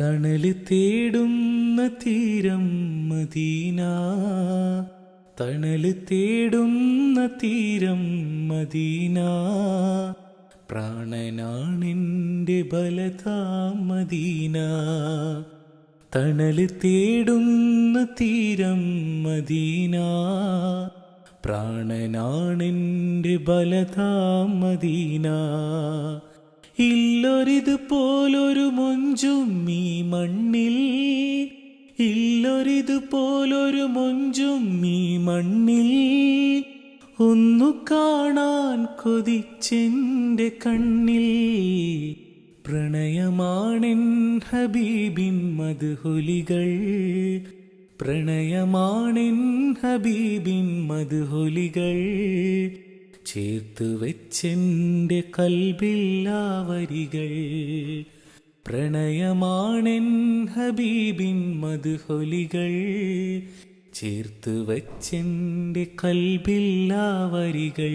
തണല് തേടുന്ന തീരം മദീന, തണല് തേടുന്ന തീരം മദീന. പ്രാണനാണെൻ്റെ ബലതാം മദീന. തണല് തേടുന്ന തീരം മദീന, പ്രാണനാണെൻ്റെ ബലതാം മദീന. ഇല്ലൊരിത് പോലൊരു മൊഞ്ചും ഈ മണ്ണിൽ, ഇല്ലൊരിത് പോലൊരു മൊഞ്ചും ഈ മണ്ണിൽ. ഒന്നു കാണാൻ കൊതിച്ചെൻ്റെ കണ്ണിൽ. പ്രണയമാണെൻ ഹബീബിൻ മദ്ഹുലികൾ, പ്രണയമാണെൻ ഹബീബിൻ മദ്ഹുലികൾ. ചേർത്തു വെച്ചെൻ്റെ കൽബില്ലാ വരികൾ. പ്രണയമാണെൻ ഹബീബിൻ മദ്ഹുലികൾ. ചേർത്തു വെച്ചെൻ്റെ കൽബില്ലാ വരികൾ.